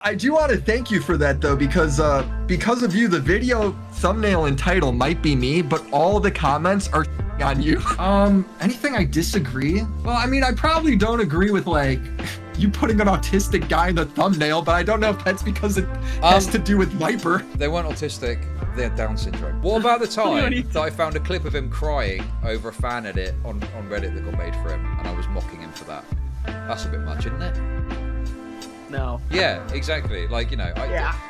I do want to thank you for that though, because of you, the video thumbnail and title might be me, but all the comments are on you. Anything I disagree? Well, I mean, I probably don't agree with like you putting an autistic guy in the thumbnail, but I don't know if that's because it has to do with Viper. They weren't autistic, they had Down syndrome. What about the time that I found a clip of him crying over a fan edit on Reddit that got made for him, and I was mocking him for that? That's a bit much, isn't it? No. Yeah, exactly. Like, you know,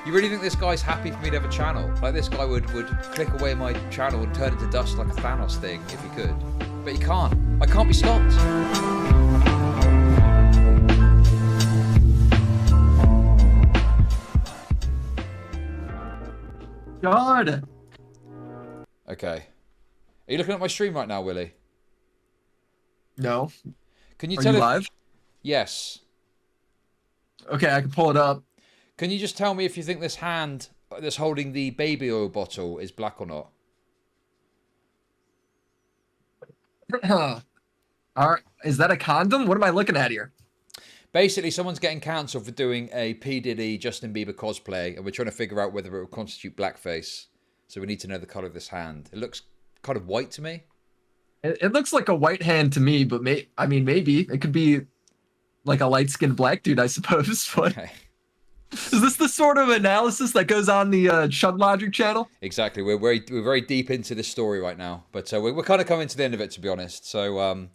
you really think this guy's happy for me to have a channel? Like, this guy would click away my channel and turn it to dust like a Thanos thing if he could. But he can't. I can't be stopped. God. Okay. Are you looking at my stream right now, Willy? No. Can you Are tell you if... live? Yes. Okay, I can pull it up. Can you just tell me if you think this hand that's holding the baby oil bottle is black or not? All right. Is that a condom? What am I looking at here? Basically, someone's getting cancelled for doing a P. Diddy, Justin Bieber cosplay, and we're trying to figure out whether it will constitute blackface. So we need to know the colour of this hand. It looks kind of white to me. It looks like a white hand to me, but I mean, maybe. It could be like a light-skinned black dude, I suppose. But Okay. Is this the sort of analysis that goes on the ChudLogic channel? Exactly. We're very deep into this story right now, but we're kind of coming to the end of it, to be honest. So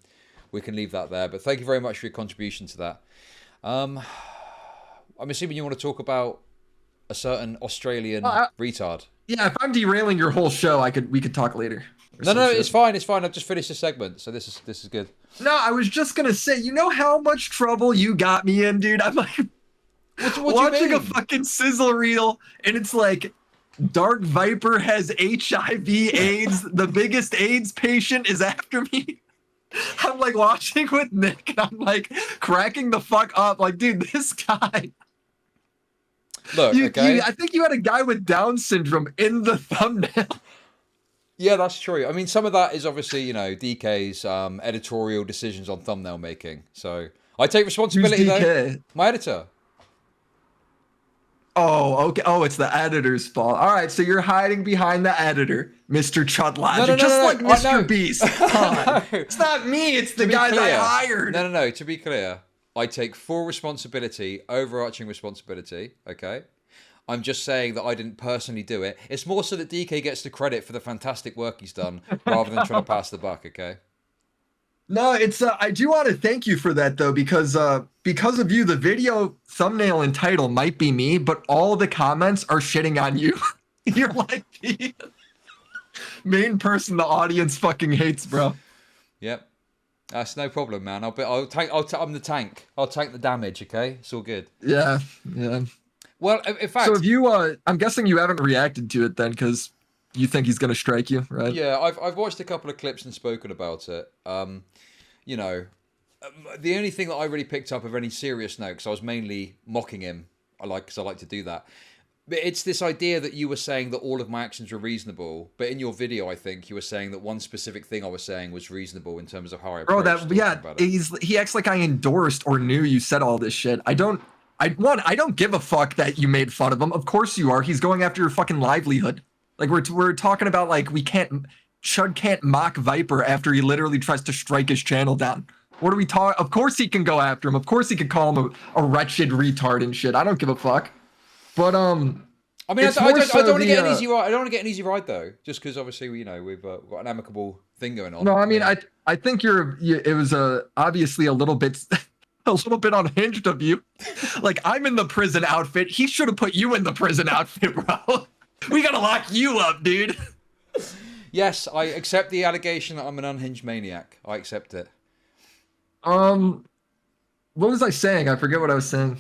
we can leave that there. But thank you very much for your contribution to that. I'm assuming you want to talk about a certain Australian retard. Yeah, if I'm derailing your whole show, we could talk later. No, it's fine. It's fine. I've just finished the segment, so this is good. No, I was just gonna say, you know how much trouble you got me in, dude? I'm like watching a fucking sizzle reel, and it's like Dark Viper has HIV/AIDS. The biggest AIDS patient is after me. I'm like watching with Nick, and I'm like cracking the fuck up. Like, dude, this guy. Look, okay. I think you had a guy with Down syndrome in the thumbnail. Yeah, that's true. I mean, some of that is obviously, you know, DK's editorial decisions on thumbnail making. So I take responsibility, though. My editor. Oh, okay. Oh, it's the editor's fault. All right, so you're hiding behind the editor, Mr. ChudLogic, like Mr. Beast. No. It's not me. It's the guys I hired. No. To be clear, I take full responsibility, overarching responsibility. Okay. I'm just saying that I didn't personally do it. It's more so that DK gets the credit for the fantastic work he's done, rather than trying to pass the buck. Okay. No, it's I do want to thank you for that though, because of you, the video thumbnail and title might be me, but all the comments are shitting on you. You're like the main person the audience fucking hates, bro. Yep, that's no problem, man. I'm the tank. I'll tank the damage. Okay, it's all good. Yeah. Well, in fact, so if you, I'm guessing you haven't reacted to it then, because you think he's gonna strike you, right? Yeah, I've watched a couple of clips and spoken about it. You know, the only thing that I really picked up of any serious note, because I was mainly mocking him, because I like to do that. But it's this idea that you were saying that all of my actions were reasonable, but in your video, I think you were saying that one specific thing I was saying was reasonable in terms of how I approached about it. He acts like I endorsed or knew you said all this shit. I don't give a fuck that you made fun of him. Of course you are. He's going after your fucking livelihood. Like we're talking about like Chud can't mock Viper after he literally tries to strike his channel down. What are we talking? Of course he can go after him. Of course he can call him a wretched retard and shit. I don't give a fuck. But I mean, I don't want to get an easy ride. I don't want to get an easy ride though, just because obviously we've got an amicable thing going on. No, I mean I think it was obviously a little bit unhinged of you. Like, I'm in the prison outfit. He should have put you in the prison outfit, bro. We gotta lock you up, dude. Yes, I accept the allegation that I'm an unhinged maniac. I accept it. What was I saying? I forget what I was saying.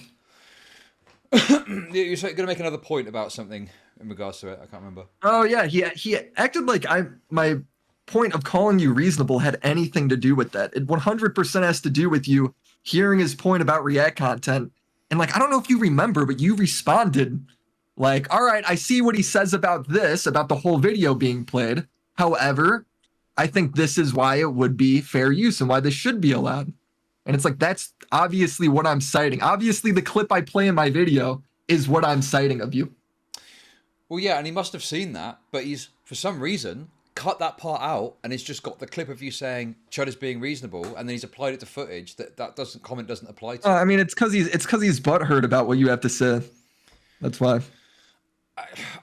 You're going to make another point about something in regards to it. I can't remember. Oh yeah, he acted like my point of calling you reasonable had anything to do with that. It 100% has to do with you hearing his point about React content. And like, I don't know if you remember, but you responded like, all right, I see what he says about this, about the whole video being played. However, I think this is why it would be fair use and why this should be allowed. And it's like, that's obviously what I'm citing. Obviously, the clip I play in my video is what I'm citing of you. Well, yeah, and he must have seen that, but he's, for some reason, cut that part out, and it's just got the clip of you saying Chud is being reasonable, and then he's applied it to footage that comment doesn't apply to. I mean, it's because he's butthurt about what you have to say. That's why.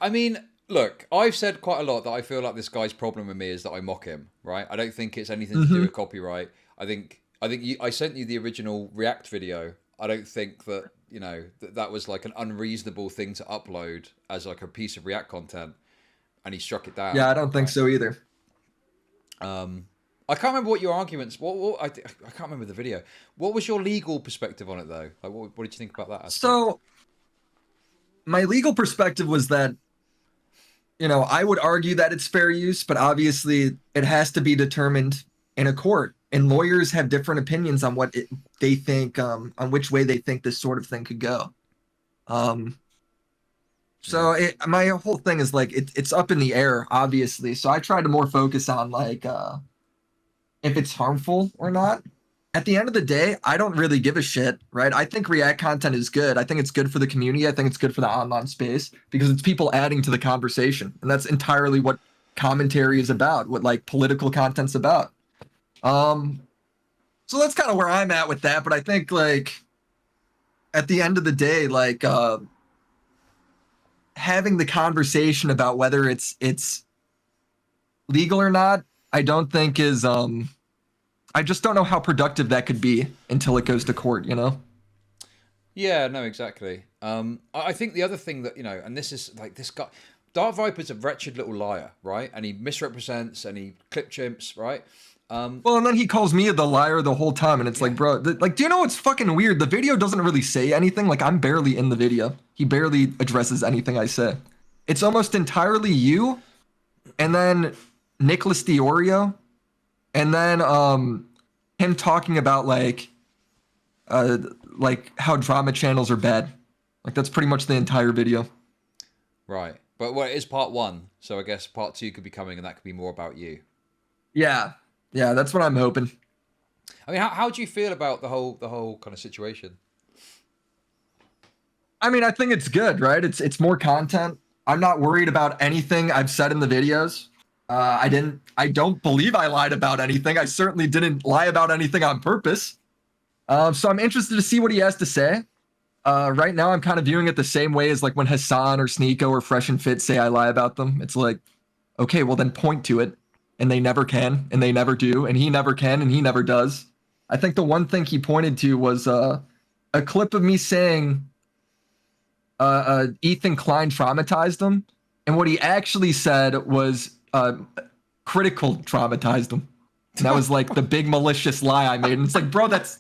I mean, look, I've said quite a lot that I feel like this guy's problem with me is that I mock him, right? I don't think it's anything to do with copyright. I sent you the original React video. I don't think that, you know, that was like an unreasonable thing to upload as like a piece of React content, and he struck it down. Yeah, I don't think so either. I can't remember what your arguments. I can't remember the video. What was your legal perspective on it though? Like, what did you think about that aspect? So, my legal perspective was that, you know, I would argue that it's fair use, but obviously it has to be determined in a court. And lawyers have different opinions on what they think, on which way they think this sort of thing could go. My whole thing is like, it's up in the air, obviously. So I try to more focus on like, if it's harmful or not. At the end of the day, I don't really give a shit, right? I think React content is good. I think it's good for the community. I think it's good for the online space because it's people adding to the conversation. And that's entirely what commentary is about, what like political content's about. So that's kind of where I'm at with that. But I think like at the end of the day, like having the conversation about whether it's legal or not, I don't think is I just don't know how productive that could be until it goes to court, you know? Yeah, no, exactly. I think the other thing that, you know, and this is like this guy, Dark Viper's a wretched little liar, right? And he misrepresents and he clip chimps, right? Well, and then he calls me the liar the whole time, and it's like, bro, like, do you know what's fucking weird? The video doesn't really say anything. Like, I'm barely in the video. He barely addresses anything I say. It's almost entirely you, and then Nicholas DeOrio, and then him talking about like how drama channels are bad. Like, that's pretty much the entire video. Right, but well, it is part one, so I guess part two could be coming, and that could be more about you. Yeah, that's what I'm hoping. I mean, how do you feel about the whole kind of situation? I mean, I think it's good, right? It's more content. I'm not worried about anything I've said in the videos. I don't believe I lied about anything. I certainly didn't lie about anything on purpose. So I'm interested to see what he has to say. Right now, I'm kind of viewing it the same way as like when Hassan or Sneeko or Fresh and Fit say I lie about them. It's like, okay, well then point to it. And they never can, and they never do, and he never can, and he never does. I think the one thing he pointed to was a clip of me saying Ethan Klein traumatized him, and what he actually said was critical traumatized him. And that was like the big malicious lie I made, and it's like, bro, that's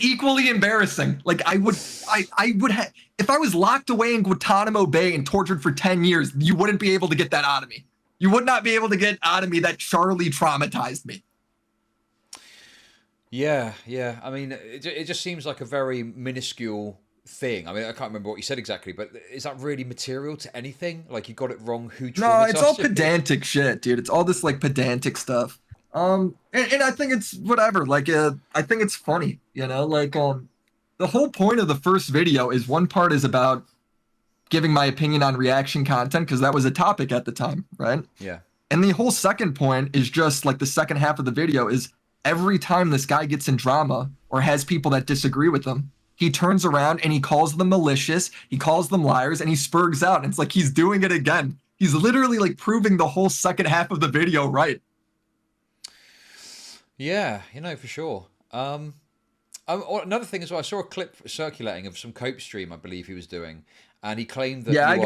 equally embarrassing. Like I would have if I was locked away in Guantanamo Bay and tortured for 10 years, you wouldn't be able to get that out of me. You would not be able to get out of me that Charlie traumatized me. Yeah. I mean, it just seems like a very minuscule thing. I mean, I can't remember what you said exactly, but is that really material to anything? Like, you got it wrong. Who traumatized you? No, it's all pedantic shit, dude. It's all this like pedantic stuff. And I think it's whatever. Like, I think it's funny, you know. Like, the whole point of the first video is one part is about giving my opinion on reaction content because that was a topic at the time, right? Yeah. And the whole second point is just like the second half of the video is every time this guy gets in drama or has people that disagree with him, he turns around and he calls them malicious, he calls them liars, and he spurgs out. And it's like he's doing it again. He's literally like proving the whole second half of the video right. Yeah, you know, for sure. Another thing as well, I saw a clip circulating of some Cope stream, I believe he was doing. And he claimed that I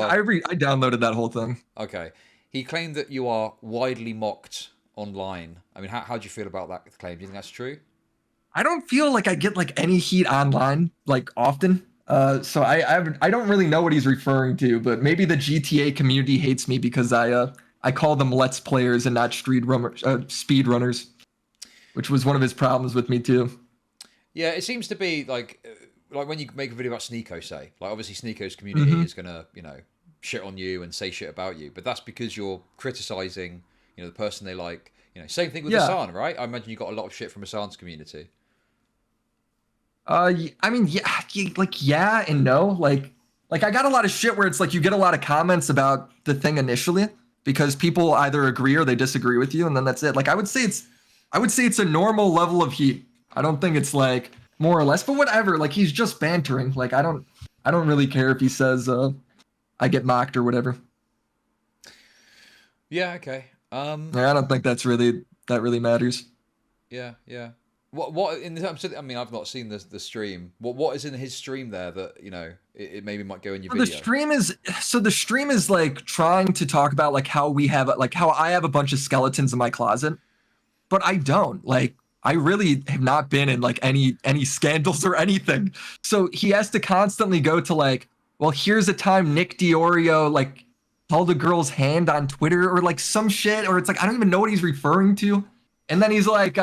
downloaded that whole thing. Okay. He claimed that you are widely mocked online. I mean, how do you feel about that claim? Do you think that's true? I don't feel like I get like any heat online like often. So I don't really know what he's referring to, but maybe the GTA community hates me because I call them Let's Players and not speed runners, which was one of his problems with me too. Yeah, it seems to be like when you make a video about Sneeko, say, like obviously Sneeko's community is gonna, you know, shit on you and say shit about you, but that's because you're criticizing, you know, the person they like. You know, same thing with Hassan, right? I imagine you got a lot of shit from Hassan's community. I mean, yeah and no. Like like I got a lot of shit where it's like you get a lot of comments about the thing initially because people either agree or they disagree with you, and then that's it. Like I would say it's a normal level of heat. I don't think it's like more or less, but whatever. Like he's just bantering. Like I don't really care if he says I get mocked or whatever. Yeah. Okay. Yeah, I don't think that really matters. Yeah. Yeah. What in terms of, I mean, I've not seen the stream. What is in his stream there that, you know, it maybe might go in your video? The stream is like trying to talk about like how I have a bunch of skeletons in my closet, but I don't. Like I really have not been in like any scandals or anything. So he has to constantly go to like, well, here's a time Nick DeOrio like held a girl's hand on Twitter or like some shit, or it's like I don't even know what he's referring to. And then he's like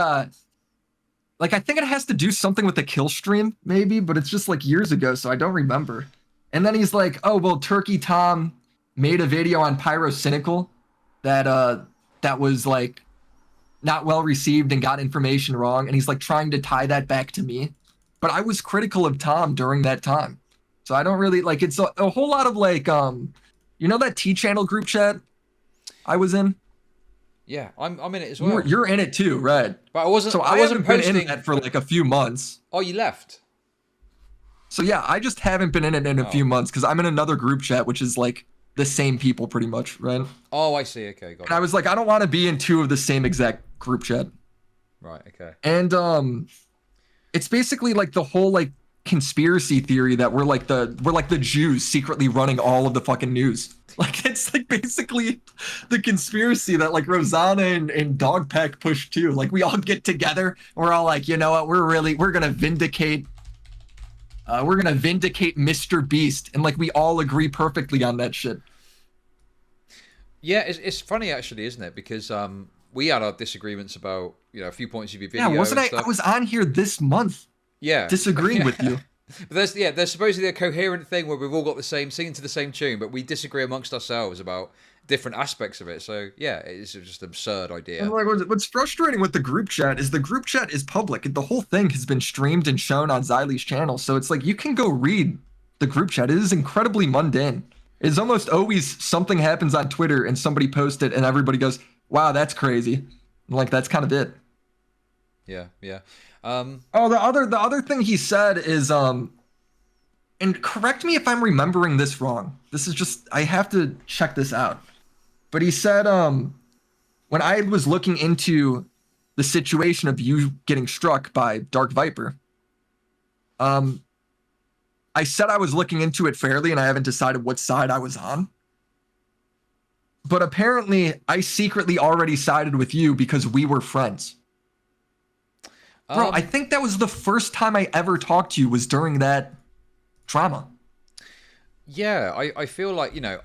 I think it has to do something with the kill stream, maybe, but it's just like years ago, so I don't remember. And then he's like, oh, well, Turkey Tom made a video on Pyrocynical that was like not well received and got information wrong. And he's like trying to tie that back to me. But I was critical of Tom during that time. So I don't really like it's a whole lot of like, you know, that T channel group chat I was in? Yeah, I'm in it as well. You're in it too, right? But I wasn't haven't posting been in that for like a few months. Oh, you left? So yeah, I just haven't been in it in a few months because I'm in another group chat, which is like the same people pretty much, right? Oh, I see. Okay, got it. And I was like, I don't want to be in two of the same exact group chat. Right. Okay. And it's basically like the whole like conspiracy theory that we're like the Jews secretly running all of the fucking news. Like it's like basically the conspiracy that like Rosanna and Dogpack push too. Like we all get together, we're all like, you know what, we're gonna vindicate Mr. Beast, and like we all agree perfectly on that shit. Yeah, it's funny actually, isn't it? Because we had our disagreements about, you know, a few points of your video. Yeah, wasn't I? I was on here this month. Yeah, disagreeing with you. But there's supposedly a coherent thing where we've all got the same, singing to the same tune, but we disagree amongst ourselves about different aspects of it. So yeah, it's just an absurd idea. And like, what's frustrating with the group chat is public. The whole thing has been streamed and shown on Xylee's channel, so it's like you can go read the group chat. It is incredibly mundane. It's almost always something happens on Twitter and somebody posts it and everybody goes, "Wow, that's crazy." And like that's kind of it. Yeah, yeah. Oh, the other thing he said is and correct me if I'm remembering this wrong. This is just I have to check this out. But he said when I was looking into the situation of you getting struck by Dark Viper, I said I was looking into it fairly and I haven't decided what side I was on. But apparently I secretly already sided with you because we were friends. Bro, I think that was the first time I ever talked to you was during that drama. Yeah, I feel like, you know,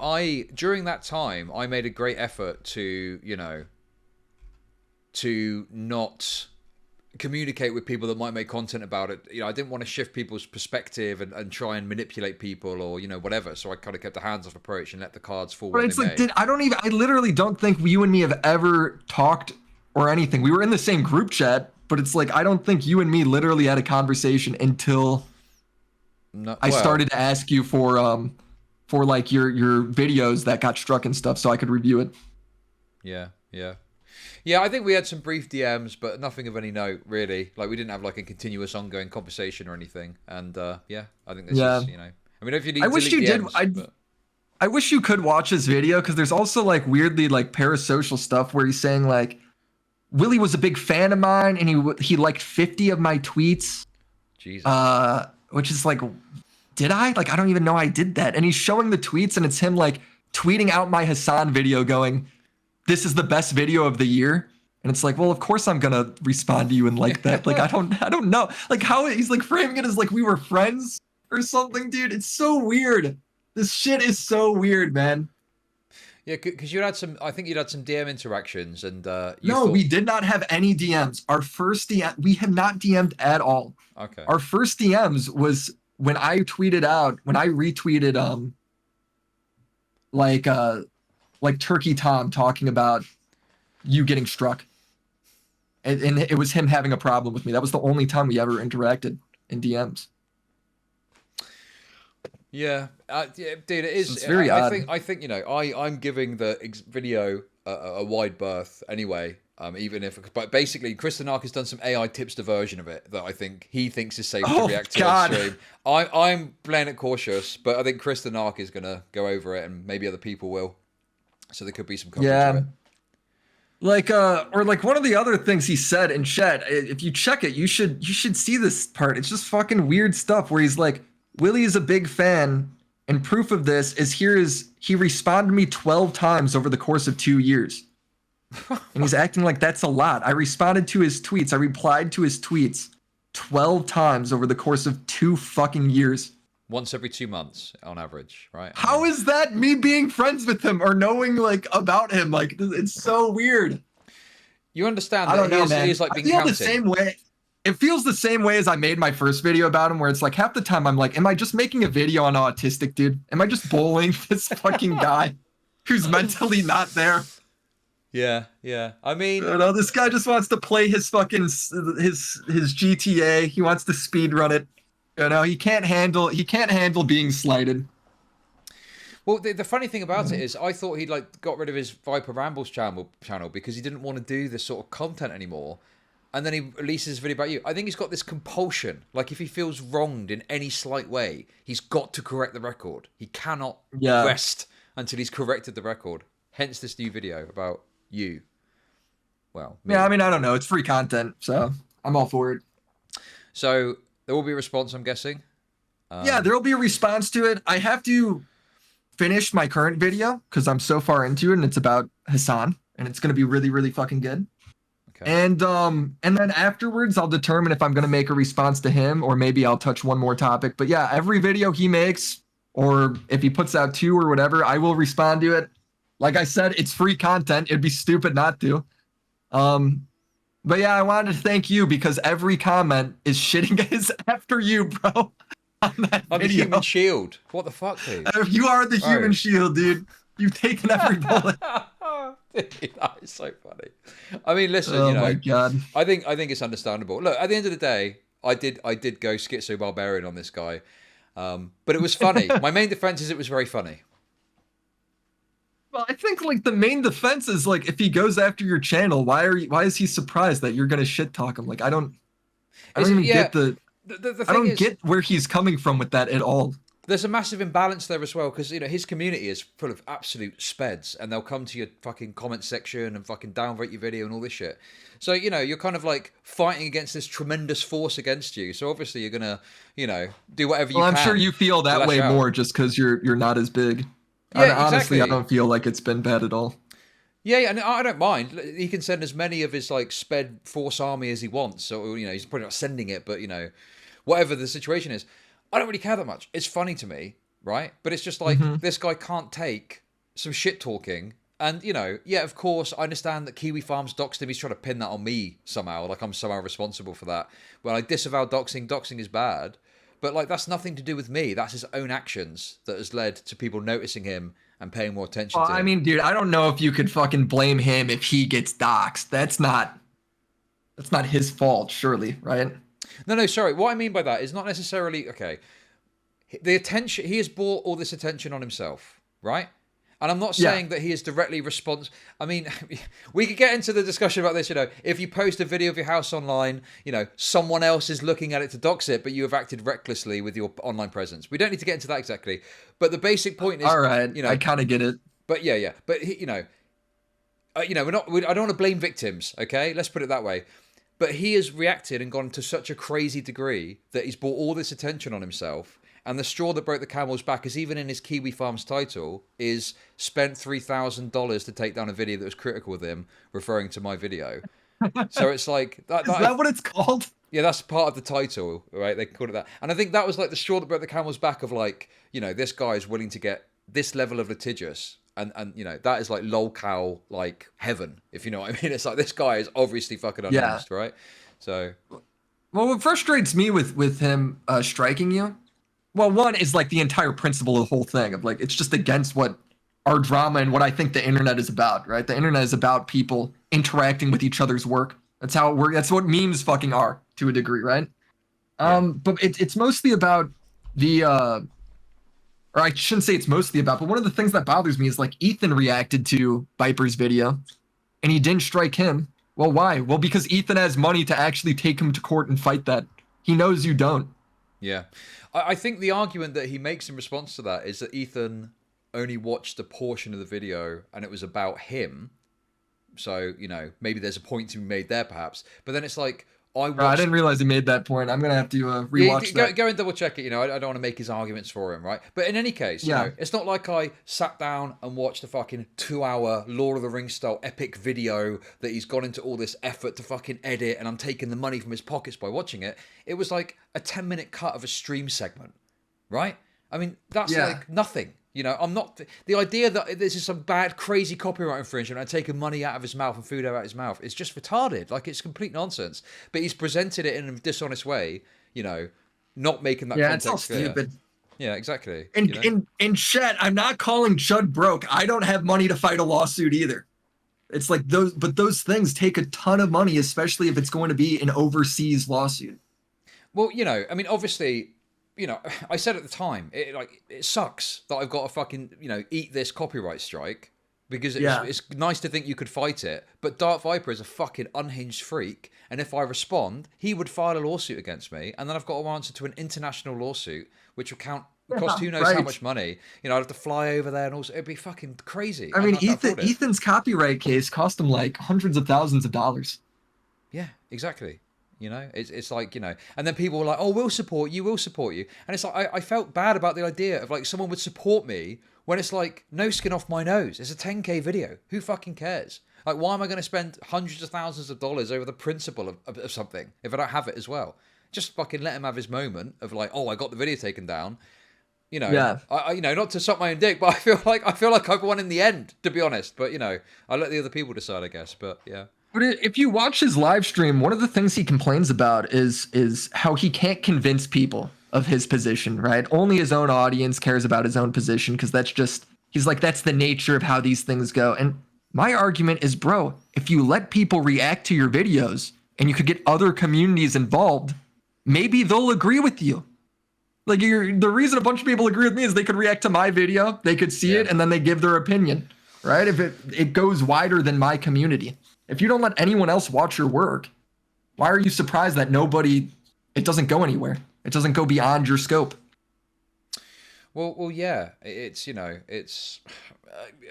during that time, I made a great effort to, you know, to not communicate with people that might make content about it. You know, I didn't want to shift people's perspective and try and manipulate people or, you know, whatever. So I kind of kept a hands-off approach and let the cards fall where they may. I literally don't think you and me have ever talked or anything. We were in the same group chat. But it's like, I don't think you and me literally had a conversation until I started to ask you for like your videos that got struck and stuff so I could review it. Yeah, yeah. Yeah, I think we had some brief DMs, but nothing of any note, really. Like, we didn't have, like, a continuous ongoing conversation or anything. And, yeah, I think this is, you know... I mean, if you need I wish you DMs, did... I wish you could watch this video, because there's also, like, weirdly, like, parasocial stuff where he's saying, like, Willy was a big fan of mine, and he liked 50 of my tweets. Jesus. Which is like, did I? Like, I don't even know I did that. And he's showing the tweets, and it's him like tweeting out my Hassan video, going, "This is the best video of the year." And it's like, well, of course I'm gonna respond to you and like that. Like, I don't know. Like how he's like framing it as like we were friends or something, dude. It's so weird. This shit is so weird, man. Yeah, because you had some. I think you'd had some DM interactions, and we did not have any DMs. Our first DM, we have not DM'd at all. Okay. Our first DMs was when I retweeted like Turkey Tom talking about you getting struck, and it was him having a problem with me. That was the only time we ever interacted in DMs. Yeah, dude, it is. It's very odd. I think you know, I'm giving the video a wide berth anyway. Even if, but basically, Chris the Narc has done some AI tipster version of it that I think he thinks is safe to react to on stream. I'm playing it cautious, but I think Chris the Narc is gonna go over it, and maybe other people will. So there could be some coverage of it. Like or like one of the other things he said in chat, if you check it, you should see this part. It's just fucking weird stuff where he's like, Willy is a big fan, and proof of this is he responded to me 12 times over the course of 2 years. And he's acting like that's a lot. I responded to his tweets. I replied to his tweets 12 times over the course of 2 fucking years. Once every 2 months on average, right? How is that me being friends with him or knowing like about him? Like, it's so weird. You understand I don't know, he man. is like being I feel counted. the same way. It feels the same way as I made my first video about him, where it's like half the time I'm like, am I just making a video on autistic, dude? Am I just bullying this fucking guy who's mentally not there? Yeah. I mean, You know, this guy just wants to play his fucking his GTA. He wants to speed run it. You know, he can't handle being slighted. well, the funny thing about it is, I thought he'd like got rid of his Viper Rambles channel because he didn't want to do this sort of content anymore. And then he releases a video about you. I think he's got this compulsion. Like, if he feels wronged in any slight way, he's got to correct the record. He cannot rest until he's corrected the record. Hence this new video about you. Well, me. Yeah, I mean, I don't know. It's free content, so I'm all for it. So there will be a response, I'm guessing. Yeah, there will be a response to it. I have to finish my current video because I'm so far into it, and it's about Hassan, and it's going to be really, really fucking good. Okay. And then afterwards, I'll determine if I'm going to make a response to him, or maybe I'll touch one more topic. But yeah, every video he makes, or if he puts out 2 or whatever, I will respond to it. Like I said, it's free content. It'd be stupid not to. But yeah, I wanted to thank you because every comment is shitting his after you, bro. On that I'm the video. human shield. What the fuck, dude? You are the human shield, dude. You've taken every bullet. Dude, that is so funny. I mean, listen, Oh you know, my god. I think it's understandable. Look, at the end of the day, I did go schizo barbarian on this guy, but it was funny. My main defense is it was very funny. Well, I think like the main defense is like if he goes after your channel, why is he surprised that you're gonna shit talk him? Like I don't even get the thing I don't is, get where he's coming from with that at all. There's a massive imbalance there as well because you know his community is full of absolute speds, and they'll come to your fucking comment section and fucking downvote your video and all this shit. So you know you're kind of like fighting against this tremendous force against you. So obviously you're gonna do whatever you can. Well, I'm sure you feel that way more just because you're not as big. Yeah, honestly, exactly. I don't feel like it's been bad at all. Yeah, and I don't mind. He can send as many of his like sped force army as he wants. So he's probably not sending it, but whatever the situation is, I don't really care that much. It's funny to me, right? But it's just like this guy can't take some shit talking. And yeah, of course, I understand that Kiwi Farms doxed him. He's trying to pin that on me somehow, like I'm somehow responsible for that. Well, I disavow doxing. Doxing is bad. But like that's nothing to do with me. That's his own actions that has led to people noticing him and paying more attention to him. I mean, dude, I don't know if you could fucking blame him if he gets doxxed. That's not his fault, surely, right? No, sorry. What I mean by that is not necessarily okay. The attention he has brought all this attention on himself, right? And I'm not saying that he is directly responsible. I mean, we could get into the discussion about this. If you post a video of your house online, someone else is looking at it to dox it, but you have acted recklessly with your online presence. We don't need to get into that exactly. But the basic point is, all right, I kind of get it. But yeah. But we're not. I don't want to blame victims. Okay, let's put it that way. But he has reacted and gone to such a crazy degree that he's brought all this attention on himself. And the straw that broke the camel's back is even in his Kiwi Farms title is spent $3,000 to take down a video that was critical of him, referring to my video. So it's like Is that what it's called? Yeah, that's part of the title, right? They called it that. And I think that was like the straw that broke the camel's back of like, this guy is willing to get this level of litigious. And that is like lolcow, like heaven, if you know what I mean. It's like this guy is obviously fucking unhinged, right? So, well, what frustrates me with him striking you, well, one is like the entire principle of the whole thing of like it's just against what our drama and what I think the internet is about, right? The internet is about people interacting with each other's work. That's how it works. That's what memes fucking are to a degree, right? But it's mostly about the or I shouldn't say it's mostly about, but one of the things that bothers me is like Ethan reacted to Viper's video and he didn't strike him. Well, why? Well, because Ethan has money to actually take him to court and fight that. He knows you don't. Yeah. I think the argument that he makes in response to that is that Ethan only watched a portion of the video and it was about him. So, you know, maybe there's a point to be made there perhaps. But then it's like, I didn't realize he made that point. I'm going to have to rewatch that. Go and double check it. You know, I don't want to make his arguments for him, right? But in any case, you know, it's not like I sat down and watched a fucking 2-hour Lord of the Rings style epic video that he's gone into all this effort to fucking edit and I'm taking the money from his pockets by watching it. It was like a 10-minute cut of a stream segment, right? I mean, that's like nothing. You know, I'm not... The idea that this is some bad, crazy copyright infringement and taking money out of his mouth and food out of his mouth is just retarded. Like, it's complete nonsense. But he's presented it in a dishonest way, you know, not making that context it's all clear. stupid. Yeah, exactly. And in chat, I'm not calling Chud broke. I don't have money to fight a lawsuit either. It's like those things take a ton of money, especially if it's going to be an overseas lawsuit. Well, you know, I mean, obviously... You know, I said at the time, it sucks that I've got to fucking, you know, eat this copyright strike because it's nice to think you could fight it. But Dark Viper is a fucking unhinged freak. And if I respond, he would file a lawsuit against me. And then I've got to answer to an international lawsuit, which will cost who knows how much money. You know, I'd have to fly over there and also it'd be fucking crazy. I mean, Ethan's copyright case cost him like hundreds of thousands of dollars. Yeah, exactly. You know, it's like, you know, and then people were like, oh, we'll support you. And it's like, I felt bad about the idea of like someone would support me when it's like, no skin off my nose. It's a 10K video. Who fucking cares? Like, why am I going to spend hundreds of thousands of dollars over the principle of something if I don't have it as well? Just fucking let him have his moment of like, oh, I got the video taken down. You know, I you know, not to suck my own dick, but I feel like I've won in the end, to be honest. But, you know, I let the other people decide, I guess. But yeah. But if you watch his live stream, one of the things he complains about is how he can't convince people of his position, right? Only his own audience cares about his own position because he's like, that's the nature of how these things go. And my argument is, bro, if you let people react to your videos and you could get other communities involved, maybe they'll agree with you. Like the reason a bunch of people agree with me is they could react to my video, they could see it, and then they give their opinion, right? If it goes wider than my community. If you don't let anyone else watch your work, why are you surprised that it doesn't go anywhere? It doesn't go beyond your scope. Well, yeah, it's, you know, it's,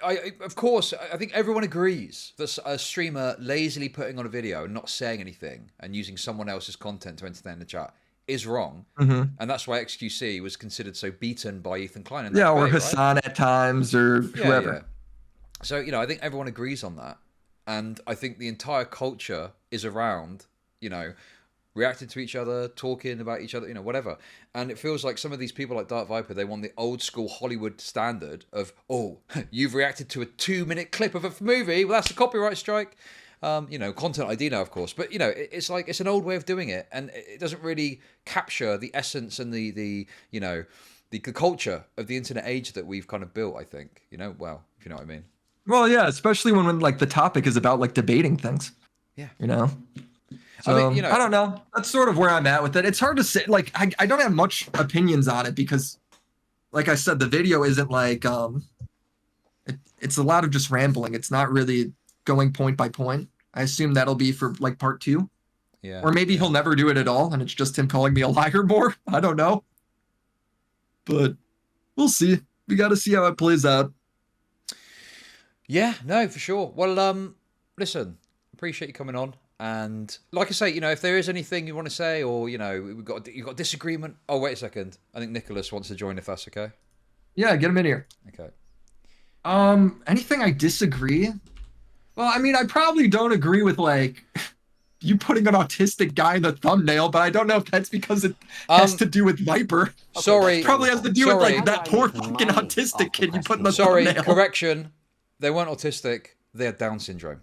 of course, I think everyone agrees that a streamer lazily putting on a video and not saying anything and using someone else's content to entertain the chat is wrong. Mm-hmm. And that's why XQC was considered so beaten by Ethan Klein. In or Hassan at times or whoever. Yeah. So, you know, I think everyone agrees on that. And I think the entire culture is around, you know, reacting to each other, talking about each other, you know, whatever. And it feels like some of these people like Dark Viper, they want the old school Hollywood standard of, oh, you've reacted to a 2-minute clip of a movie. Well, that's a copyright strike. You know, content ID now, of course. But, you know, it's like, it's an old way of doing it. And it doesn't really capture the essence and the you know, the culture of the internet age that we've kind of built, I think. You know, well, if you know what I mean. Well, yeah, especially when like the topic is about like debating things. Yeah. You know? So, I mean, you know, I don't know. That's sort of where I'm at with it. It's hard to say. Like, I don't have much opinions on it because, like I said, the video isn't like, it's a lot of just rambling. It's not really going point by point. I assume that'll be for like part 2. Yeah. Or maybe he'll never do it at all and it's just him calling me a liar more. I don't know. But we'll see. We got to see how it plays out. Yeah, no, for sure. Well, listen, appreciate you coming on. And like I say, you know, if there is anything you want to say or, you know, you've got disagreement. Oh, wait a second. I think Nicholas wants to join if that's okay. Yeah, get him in here. Okay. Anything I disagree? Well, I mean, I probably don't agree with, like, you putting an autistic guy in the thumbnail, but I don't know if that's because it has to do with Viper. Sorry. It probably has to do with, like, that poor fucking autistic kid you put in the thumbnail. Sorry, correction. They weren't autistic. They had Down syndrome.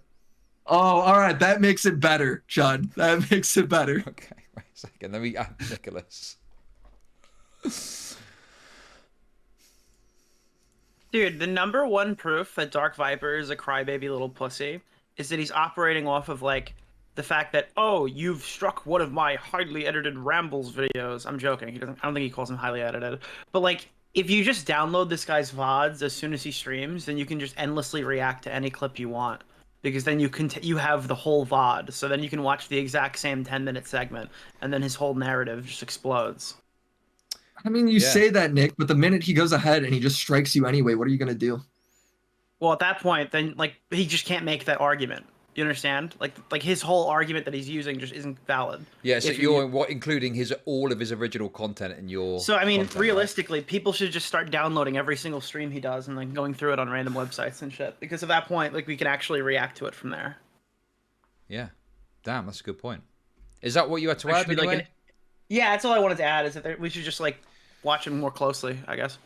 Oh, all right. That makes it better, Chud. That makes it better. Okay, wait a second. Let me add Nicholas. Dude, the #1 proof that Dark Viper is a crybaby little pussy is that he's operating off of, like, the fact that, oh, you've struck one of my highly edited rambles videos. I'm joking. I don't think he calls them highly edited. But, like, if you just download this guy's VODs as soon as he streams, then you can just endlessly react to any clip you want. Because then you have the whole VOD, so then you can watch the exact same 10-minute segment, and then his whole narrative just explodes. I mean, you say that, Nick, but the minute he goes ahead and he just strikes you anyway, what are you gonna do? Well, at that point, then like he just can't make that argument. You understand? Like his whole argument that he's using just isn't valid. Yeah, so you're including all of his original content in your. So I mean, content, realistically, people should just start downloading every single stream he does and like going through it on random websites and shit. Because at that point, like we can actually react to it from there. Yeah, damn, that's a good point. Is that what you had to add? Anyway? Yeah, that's all I wanted to add. Is that we should just like watch him more closely, I guess.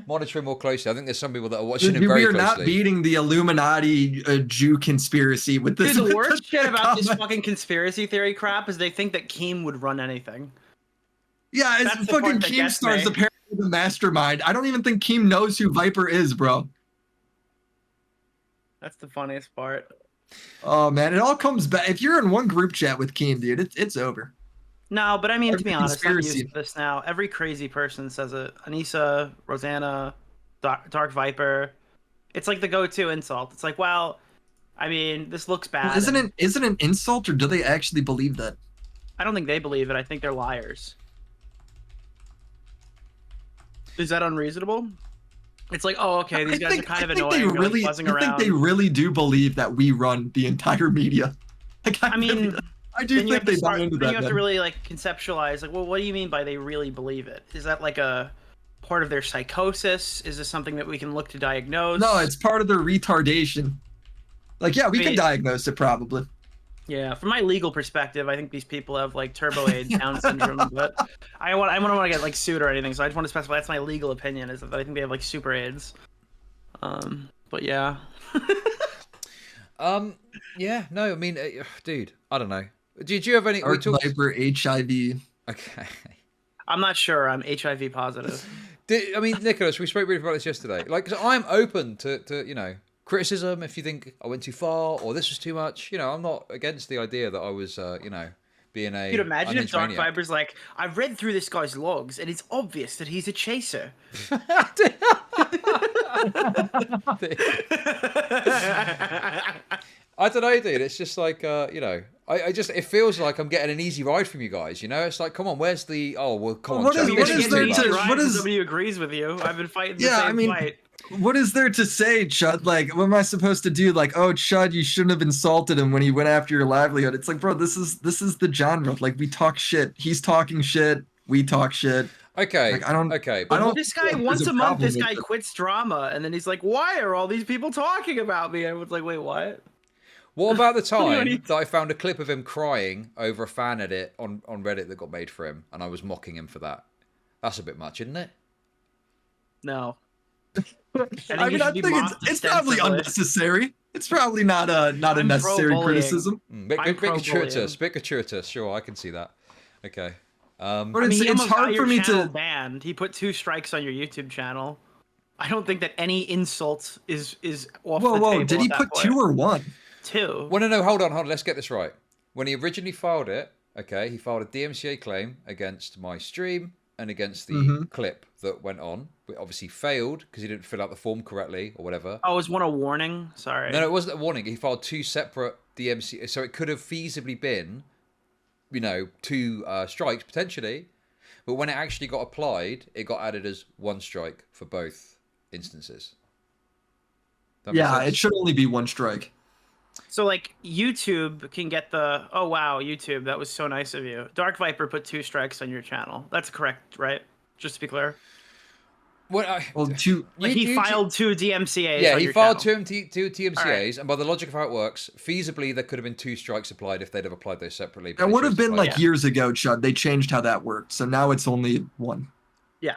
Monitor him more closely. I think there's some people that are watching him very closely. We are closely. not beating the Illuminati Jew conspiracy with this. Dude, the worst shit about this fucking conspiracy theory crap is they think that Keem would run anything. Yeah, it's fucking Keemstar's apparently the mastermind. I don't even think Keem knows who Viper is, bro. That's the funniest part. Oh man, it all comes back. If you're in one group chat with Keem, dude, it's over. No, but I mean, to be honest, I'm used to this now. Every crazy person says it. Anissa, Rosanna, Dark Viper. It's like the go-to insult. It's like, well, I mean, this looks bad. Well, isn't it an insult, or do they actually believe that? I don't think they believe it. I think they're liars. Is that unreasonable? It's like, oh, okay, these guys are kind of annoying. Like buzzing around. I think they really do believe that we run the entire media. Like, I mean... I do think they buy into that. You have to really like conceptualize, like, well, what do you mean by they really believe it? Is that like a part of their psychosis? Is this something that we can look to diagnose? No, it's part of their retardation. Like, yeah, we can diagnose it probably. Yeah, from my legal perspective, I think these people have like turbo AIDS, Down syndrome, but I don't want to get like sued or anything, so I just want to specify that's my legal opinion, is that I think they have like super AIDS. But yeah. Yeah, no, I mean, dude, I don't know. Did you have any? Viper HIV. Okay. I'm not sure. I'm HIV positive. I mean, Nicholas, we spoke briefly about this yesterday. Like, cause I'm open to criticism if you think I went too far or this was too much. You know, I'm not against the idea that I was, being a. You'd imagine if Dark Viper's like, I've read through this guy's logs and it's obvious that he's a chaser. I don't know, dude. It's just like, I just, it feels like I'm getting an easy ride from you guys. You know, it's like, come on, where's the? Oh, well, come on. What is there to? What is? Somebody agrees with you. I've been fighting the same fight. What is there to say, Chud? Like, what am I supposed to do? Like, oh, Chud, you shouldn't have insulted him when he went after your livelihood. It's like, bro, this is the genre. Like, we talk shit. He's talking shit. We talk shit. Okay. Like, I don't. This guy once a month. This guy quits drama, and then he's like, "Why are all these people talking about me?" I was like, "Wait, what?" What about the time that I found a clip of him crying over a fan edit on Reddit that got made for him, and I was mocking him for that? That's a bit much, isn't it? No. I think it's probably unnecessary. It's probably not a necessary criticism. Bit gratuitous. Sure, I can see that. Okay. But it's hard for me to. Banned. He put 2 strikes on your YouTube channel. I don't think that any insult is off the table. Whoa! Did he put 2 or 1? 2. Well, no. Hold on. Let's get this right. When he originally filed it, okay, he filed a DMCA claim against my stream and against the clip that went on. It obviously failed because he didn't fill out the form correctly or whatever. Oh, was one a warning? Sorry. No, it wasn't a warning. He filed 2 separate DMCA, so it could have feasibly been, 2 strikes potentially. But when it actually got applied, it got added as 1 strike for both instances. Yeah, it should only be 1 strike. So, like, YouTube can get the, oh, wow, YouTube, that was so nice of you. Dark Viper put 2 strikes on your channel. That's correct, right? Just to be clear. He filed 2 DMCAs. Yeah, he filed 2 DMCAs, right. And by the logic of how it works, feasibly, there could have been 2 strikes applied if they'd have applied those separately. It would have been like years ago, Chud. They changed how that worked. So now it's only 1. Yeah.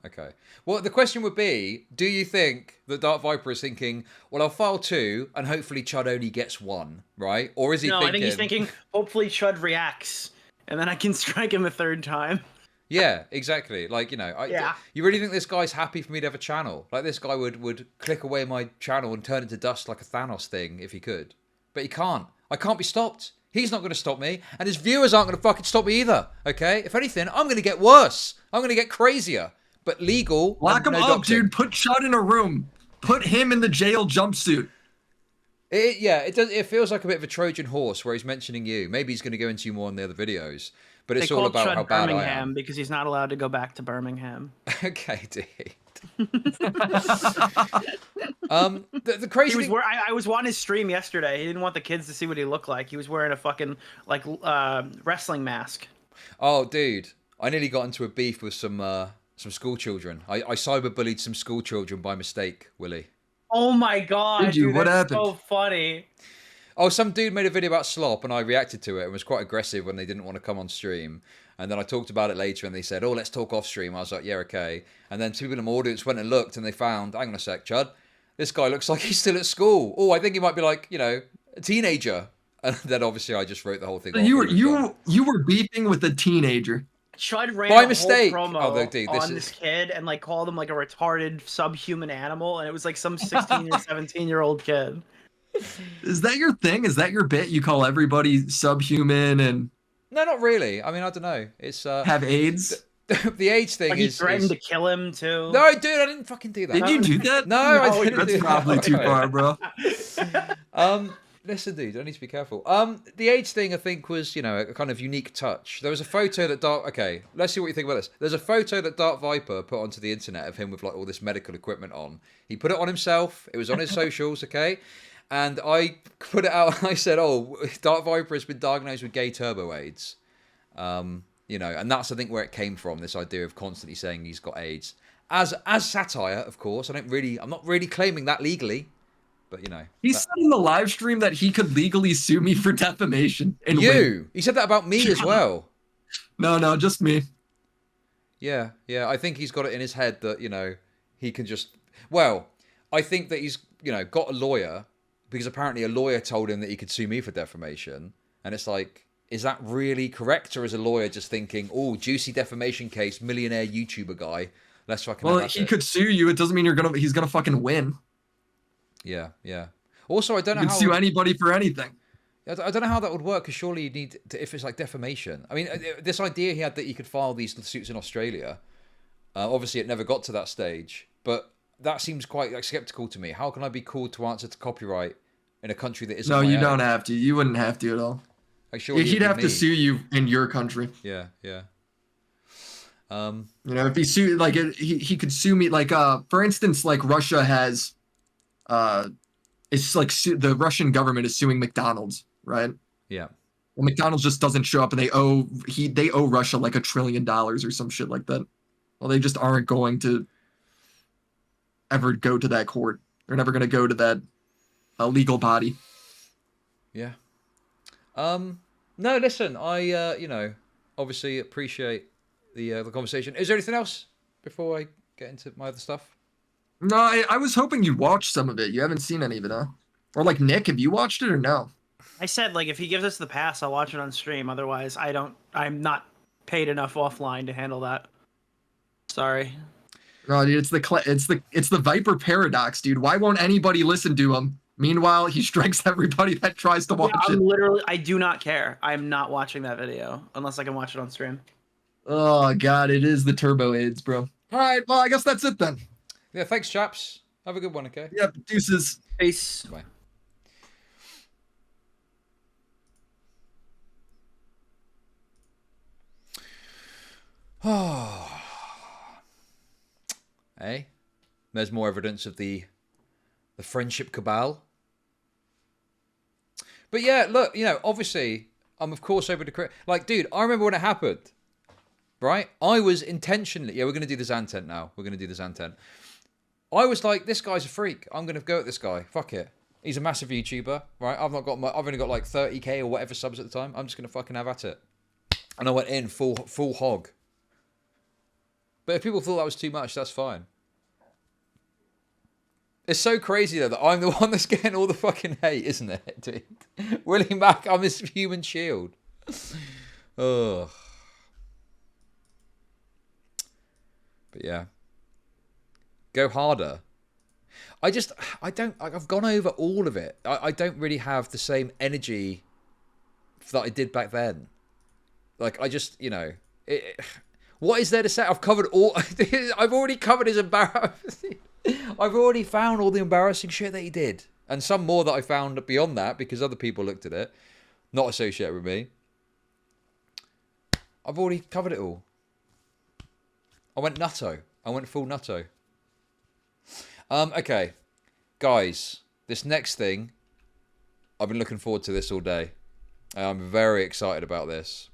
Okay. Well, the question would be, do you think that Dark Viper is thinking, well, I'll file 2 and hopefully Chud only gets 1, right? Or is he thinking... I think he's thinking, hopefully Chud reacts and then I can strike him a 3rd time. Yeah, exactly. Like, you really think this guy's happy for me to have a channel? Like, this guy would click away my channel and turn it to dust like a Thanos thing if he could. But he can't. I can't be stopped. He's not going to stop me, and his viewers aren't going to fucking stop me either. Okay? If anything, I'm going to get worse. I'm going to get crazier. But legal. Lock him up, dude. Put Chud in a room. Put him in the jail jumpsuit. It feels like a bit of a Trojan horse where he's mentioning you. Maybe he's going to go into you more in the other videos. But it's all about Chud how bad Birmingham I am. because he's not allowed to go back to Birmingham. Okay, dude. The crazy thing... I was watching his stream yesterday. He didn't want the kids to see what he looked like. He was wearing a fucking wrestling mask. Oh, dude, I nearly got into a beef with some school children. I cyberbullied some school children by mistake, Willie. Oh my god, Did you? dude, What that's happened? so funny. Oh, some dude made a video about slop, and I reacted to it and was quite aggressive when they didn't want to come on stream. And then I talked about it later, and they said, "Oh, let's talk off stream." I was like, "Yeah, okay." And then two people in the audience went and looked, and they found, hang on a sec, Chud, this guy looks like he's still at school. Oh, I think he might be like, a teenager. And then obviously I just wrote the whole thing. So off. you were beefing with a teenager. Chud ran By a mistake. whole promo Oh, dude, this kid and like called him like a retarded subhuman animal, and it was like some 16 or 17-year-old kid. Is that your thing? Is that your bit? You call everybody subhuman and No, not really. I mean, I don't know. It's have AIDS? the age thing Like he is threatened to kill him too. No, dude, I didn't fucking do that. Did you do that? No, I didn't That's do probably that. too far, bro. Listen, dude, I need to be careful. The age thing, I think, was, a kind of unique touch. There was a photo that Okay, let's see what you think about this. There's a photo that Dark Viper put onto the internet of him with, like, all this medical equipment on. He put it on himself. It was on his socials, okay? And I put it out, and I said, oh, Dark Viper has been diagnosed with gay turbo AIDS. And that's, I think, where it came from, this idea of constantly saying he's got AIDS. As satire, of course. I'm not really claiming that legally. But, He said in the live stream that he could legally sue me for defamation. And win. He said that about me as well. No, just me. Yeah. I think he's got it in his head that, he can just... Well, I think that he's, got a lawyer, because apparently a lawyer told him that he could sue me for defamation. And it's like, is that really correct? Or is a lawyer just thinking, oh, juicy defamation case, millionaire YouTuber guy, let's fucking... Well, he could sue you. It doesn't mean he's gonna fucking win. Yeah. Also, I don't know You how... can sue anybody for anything. I don't know how that would work, because surely you need to, if it's like defamation. I mean, this idea he had that he could file these suits in Australia, obviously it never got to that stage, but that seems quite skeptical to me. How can I be called to answer to copyright in a country that isn't No, my you own? don't have to. You wouldn't have to at all. Like, surely He'd it'd have be to me. sue you in your country. Yeah. If he sued, like, he could sue me, like, for instance, like, Russia has, it's like the Russian government is suing McDonald's, right? Yeah. Well, McDonald's just doesn't show up, and they owe Russia like $1 trillion or some shit like that. Well, they just aren't going to ever go to that court. They're never going to go to that legal body. Yeah. No, listen, I obviously appreciate the conversation. Is there anything else before I get into my other stuff? Mm-hmm. No, I was hoping you'd watch some of it. You haven't seen any of it, huh? Or like Nick, have you watched it or no? I said, like, if he gives us the pass, I'll watch it on stream. Otherwise, I'm not paid enough offline to handle that. Sorry. No, dude, it's the Viper paradox, dude. Why won't anybody listen to him? Meanwhile, he strikes everybody that tries to watch it. I do not care. I'm not watching that video unless I can watch it on stream. Oh god, it is the turbo AIDS, bro. All right, well, I guess that's it then. Yeah, thanks, chaps. Have a good one, okay? Yep, deuces. Peace. Bye. Oh. Hey, there's more evidence of the friendship cabal. But yeah, look, obviously, I'm of course over to like, dude, I remember when it happened, right? I was intentionally, we're going to do the Zantent now. We're going to do the Zantent. I was like, this guy's a freak. I'm going to go at this guy. Fuck it. He's a massive YouTuber, right? I've only got like 30k or whatever subs at the time. I'm just going to fucking have at it. And I went in full hog. But if people thought that was too much, that's fine. It's so crazy, though, that I'm the one that's getting all the fucking hate, isn't it, dude? WillyMac, I'm his human shield. Ugh. But yeah. Go harder. I've gone over all of it. I don't really have the same energy that I did back then. Like, I just, what is there to say? I've covered all. I've already covered his embarrassing. I've already found all the embarrassing shit that he did, and some more that I found beyond that because other people looked at it, not associated with me. I've already covered it all. I went nutto. I went full nutto. Okay, guys, this next thing, I've been looking forward to this all day. I'm very excited about this.